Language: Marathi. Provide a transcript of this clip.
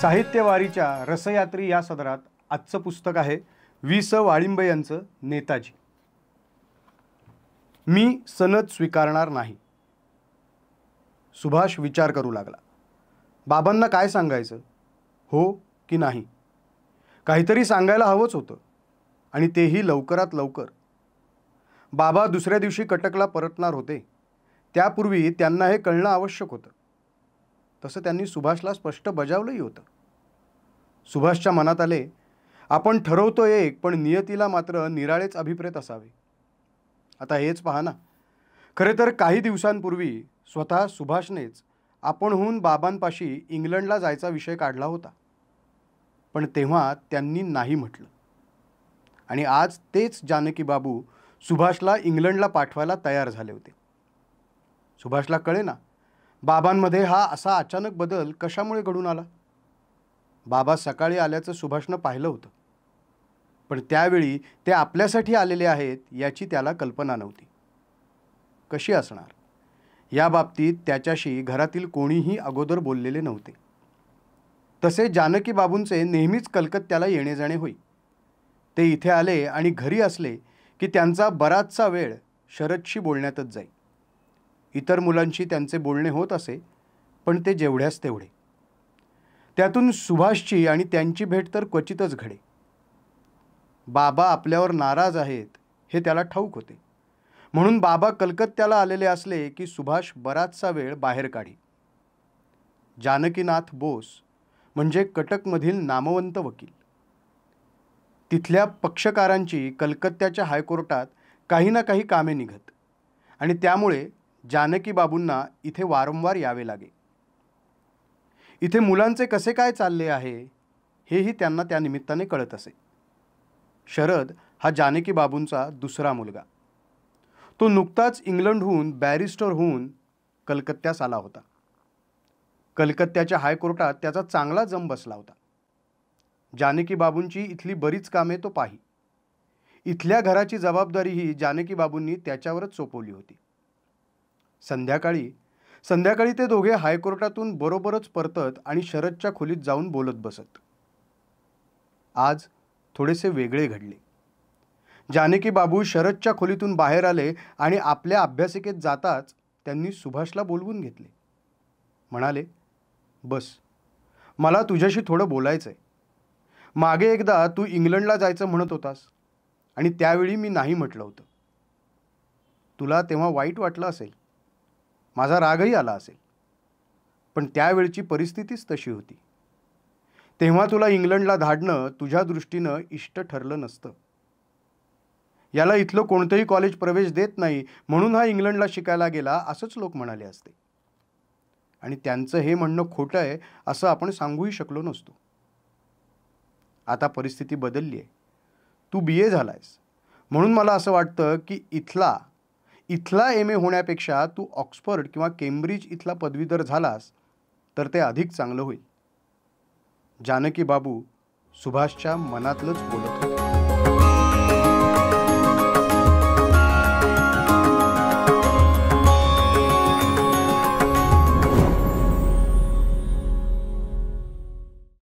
साहित्यवारीच्या रसयात्री या सदरात आजचं पुस्तक आहे वि.स. वाळिंबे यांचं नेताजी. मी सनद स्वीकारणार नाही. सुभाष विचार करू लागला. बाबांना काय सांगायचं, हो की नाही? काहीतरी सांगायला हवंच होतं, आणि तेही लवकरात लवकर. बाबा दुसऱ्या दिवशी कटकला परतणार होते. त्यापूर्वी त्यांना हे कळणं आवश्यक होतं. तसं त्यांनी सुभाषला स्पष्ट बजावलंही होतं. सुभाषच्या मनात आले, आपण ठरवतो एक, पण नियतीला मात्र निराळेच अभिप्रेत असावे. आता हेच पहा ना, खरे तर काही दिवसांपूर्वी स्वतः सुभाषनेच आपणहून बाबांपाशी इंग्लंडला जायचा विषय काढला होता. पण तेव्हा त्यांनी नाही म्हटलं, आणि आज तेच जानकी बाबू सुभाषला इंग्लंडला पाठवायला तयार झाले होते. सुभाषला कळेना बाबांमध्ये हा असा अचानक बदल कशामुळे घडून आला. बाबा सकाळी आल्याचं सुभाषनं पाहिलं होतं, पण त्यावेळी ते आपल्यासाठी आलेले आहेत याची त्याला कल्पना नव्हती. कशी असणार या बाबतीत त्याच्याशी घरातील कोणीही अगोदर बोललेले नव्हते. तसे जानकी बाबूंचे नेहमीच कलकत्त्याला येणे जाणे होई. ते इथे आले आणि घरी असले की त्यांचा बराचसा वेळ शरदशी बोलण्यातच जाई. इतर मुलांशी त्यांचे बोलणे होत असे, पण ते जेवढ्याच तेवढे. त्यातून सुभाषची आणि त्यांची भेट तर क्वचितच घडे. बाबा आपल्यावर नाराज आहेत हे त्याला ठाऊक होते, म्हणून बाबा कलकत्त्याला आलेले असले की सुभाष बराचसा वेळ बाहेर काढी. जानकीनाथ बोस म्हणजे कटकमधील नामवंत वकील. तिथल्या पक्षकारांची कलकत्त्याच्या हायकोर्टात काही ना काही कामे निघत, आणि त्यामुळे जानकी बाबूंना इथे वारंवार यावे लागे. इथे मुलांचे कसे काय चालले आहे हेही त्यांना त्या निमित्ताने कळत असे. शरद हा जानकी बाबूंचा दुसरा मुलगा. तो नुकताच इंग्लंडहून बॅरिस्टर होऊन कलकत्त्यास आला होता. कलकत्त्याच्या हायकोर्टात त्याचा चांगला जम बसला होता. जानकी बाबूंची इथली बरीच कामे तो पाही. इथल्या घराची जबाबदारीही जानकी बाबूंनी त्याच्यावरच सोपवली होती. संध्याकाळी ते दोघे हायकोर्टातून बरोबरच परतत आणि शरदच्या खोलीत जाऊन बोलत बसत. आज थोडेसे वेगळे घडले. जानकी बाबू शरदच्या खोलीतून बाहेर आले आणि आपल्या अभ्यासिकेत जाताच त्यांनी सुभाषला बोलवून घेतले. म्हणाले, बस, मला तुझ्याशी थोडं बोलायचं आहे. मागे एकदा तू इंग्लंडला जायचं म्हणत होतास, आणि त्यावेळी मी नाही म्हटलं होतं. तुला तेव्हा वाईट वाटलं असेल, माझा रागही आला असेल, पण त्यावेळची परिस्थितीच तशी होती. तेव्हा तुला इंग्लंडला धाडणं तुझ्या दृष्टीनं इष्ट ठरलं नसतं. याला इथलं कोणतंही कॉलेज प्रवेश देत नाही, म्हणून हा इंग्लंडला शिकायला गेला असंच लोक म्हणाले असते, आणि त्यांचं हे म्हणणं खोटं आहे असं आपण सांगूही शकलो नसतो. आता परिस्थिती बदलली आहे. तू BA झालायस, म्हणून मला असं वाटतं की इथला MA होण्यापेक्षा तू ऑक्सफर्ड किंवा केम्ब्रिज इथला पदवीधर झालास तर ते अधिक चांगलं होईल. जानकी बाबू सुभाषच्या मनातलंच बोलत होते.